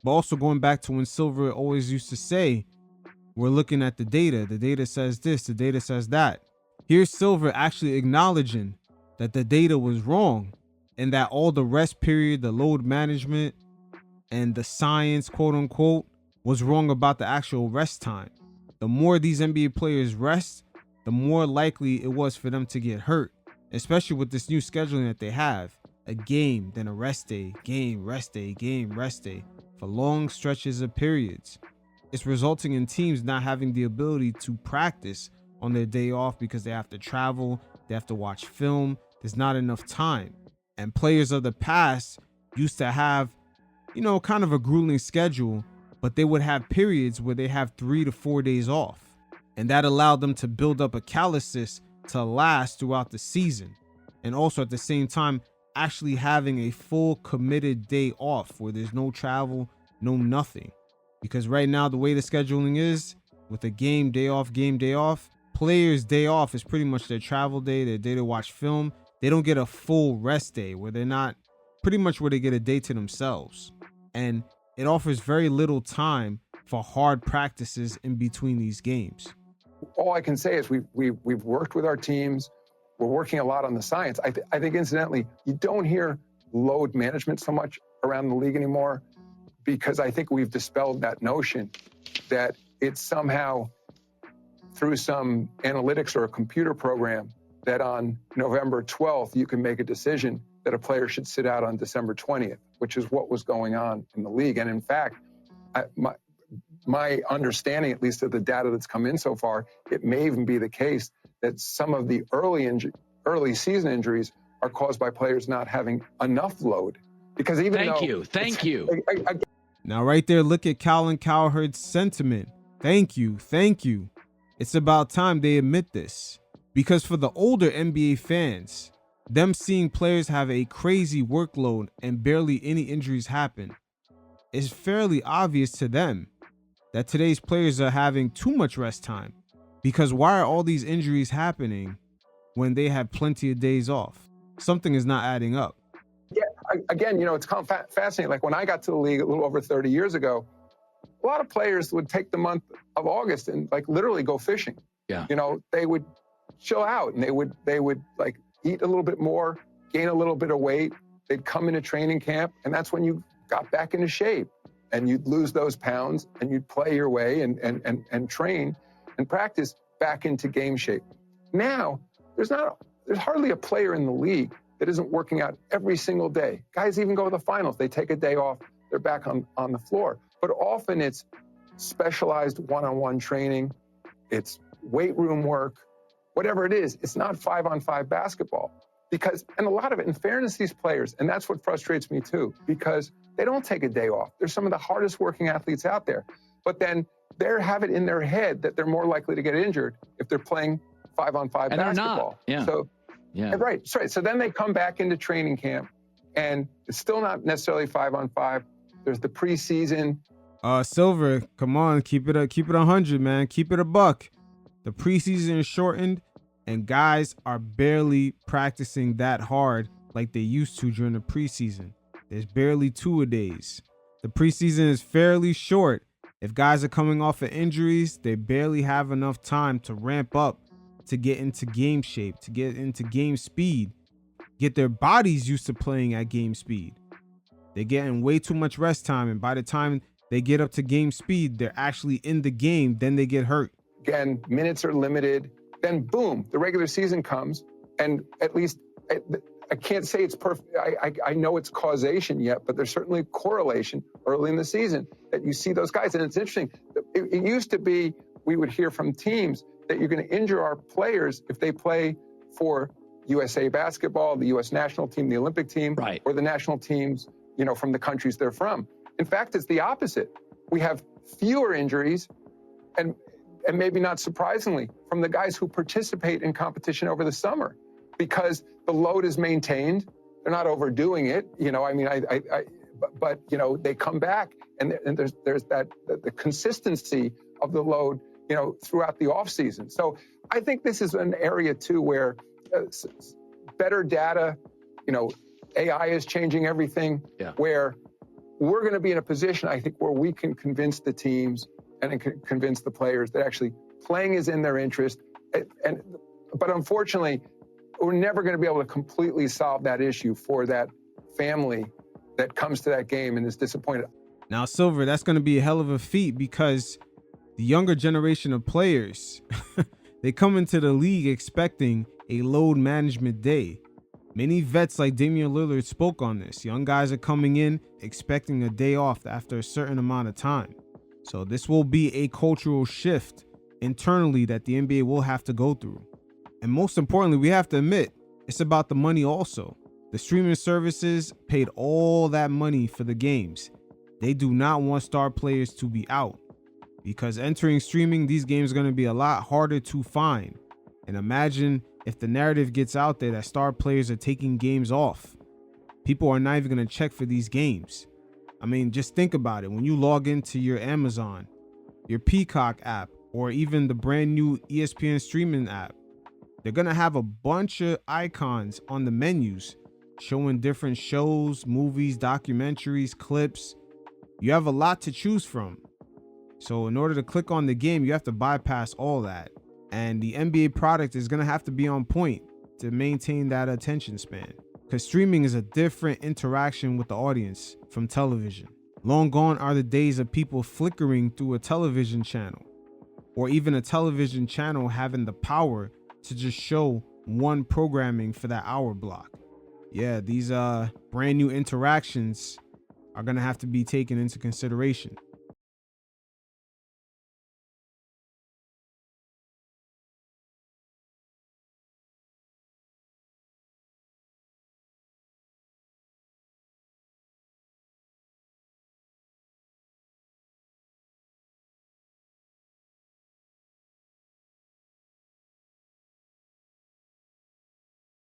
But also going back to when Silver always used to say, we're looking at the data. The data says this, the data says that. Here's Silver actually acknowledging that the data was wrong and that all the rest period, the load management, and the science, quote unquote, was wrong about the actual rest time. The more these NBA players rest, the more likely it was for them to get hurt, especially with this new scheduling that they have. A game, then a rest day, game, rest day, game, rest day, for long stretches of periods. It's resulting in teams not having the ability to practice on their day off because they have to travel, they have to watch film, there's not enough time. And players of the past used to have, kind of a grueling schedule, but they would have periods where they have 3 to 4 days off. And that allowed them to build up a calluses to last throughout the season. And also at the same time, actually having a full committed day off where there's no travel, no nothing. Because right now, the way the scheduling is, with a game day off, players' day off is pretty much their travel day, their day to watch film. They don't get a full rest day where they're not, pretty much where they get a day to themselves. And it offers very little time for hard practices in between these games. All I can say is we've worked with our teams. We're working a lot on the science. I think, incidentally, you don't hear load management so much around the league anymore because I think we've dispelled that notion that it's somehow through some analytics or a computer program that on November 12th, you can make a decision that a player should sit out on December 20th, which is what was going on in the league. And in fact, my understanding, at least of the data that's come in so far, it may even be the case that some of the early season injuries are caused by players not having enough load. Because Thank you. Now, right there, look at Colin Cowherd's sentiment. Thank you. It's about time they admit this. Because for the older NBA fans, them seeing players have a crazy workload and barely any injuries happen, it's fairly obvious to them that today's players are having too much rest time. Because why are all these injuries happening when they have plenty of days off? Something is not adding up. Yeah, again, it's kind of fascinating. Like when I got to the league a little over 30 years ago, a lot of players would take the month of August and like literally go fishing. Yeah. They would chill out and they would like eat a little bit more, gain a little bit of weight. They'd come into training camp, and that's when you got back into shape. And you'd lose those pounds and you'd play your way and train and practice back into game shape. Now, there's hardly a player in the league that isn't working out every single day. Guys even go to the finals. They take a day off, they're back on the floor. But often it's specialized one-on-one training, it's weight room work, whatever it is. It's not 5-on-5 basketball. And a lot of it, in fairness, these players, and that's what frustrates me too, because they don't take a day off. They're some of the hardest working athletes out there. But then they have it in their head that they're more likely to get injured if they're playing 5-on-5 and basketball. They're not. Yeah. So, yeah. Right. So then they come back into training camp, and it's still not necessarily 5-on-5. There's the preseason. Silver, come on, keep it 100, man. Keep it a buck. The preseason is shortened, and guys are barely practicing that hard like they used to during the preseason. There's barely 2-a-days. The preseason is fairly short. If guys are coming off of injuries, they barely have enough time to ramp up, to get into game shape, to get into game speed, get their bodies used to playing at game speed. They're getting way too much rest time, and by the time they get up to game speed, they're actually in the game, then they get hurt. Again, minutes are limited. Then boom, the regular season comes, and at least I can't say it's perfect. I know it's causation yet, but there's certainly correlation early in the season that you see those guys. And it's interesting. It used to be we would hear from teams that you're going to injure our players if they play for USA basketball, the U.S. national team, the Olympic team, right, or the national teams, from the countries they're from. In fact, it's the opposite. We have fewer injuries, and maybe not surprisingly, from the guys who participate in competition over the summer, because the load is maintained. They're not overdoing it. But they come back, and there's that the consistency of the load, throughout the off season. So I think this is an area too where better data, AI is changing everything. Yeah. Where we're going to be in a position, I think, where we can convince the teams and convince the players that actually playing is in their interest. But unfortunately, we're never going to be able to completely solve that issue for that family that comes to that game and is disappointed. Now, Silver, that's going to be a hell of a feat because the younger generation of players, they come into the league expecting a load management day. Many vets like Damian Lillard spoke on this. Young guys are coming in expecting a day off after a certain amount of time. So this will be a cultural shift internally that the NBA will have to go through. And most importantly, we have to admit, it's about the money also. The streaming services paid all that money for the games. They do not want star players to be out, because entering streaming, these games are going to be a lot harder to find. And imagine if the narrative gets out there that star players are taking games off. People are not even going to check for these games. I mean, just think about it. When you log into your Amazon, your Peacock app, or even the brand new ESPN streaming app, they're going to have a bunch of icons on the menus showing different shows, movies, documentaries, clips. You have a lot to choose from. So in order to click on the game, you have to bypass all that. And the NBA product is going to have to be on point to maintain that attention span, because streaming is a different interaction with the audience from television. Long gone are the days of people flickering through a television channel, or even a television channel having the power to just show one programming for that hour block. Yeah, these brand new interactions are going to have to be taken into consideration.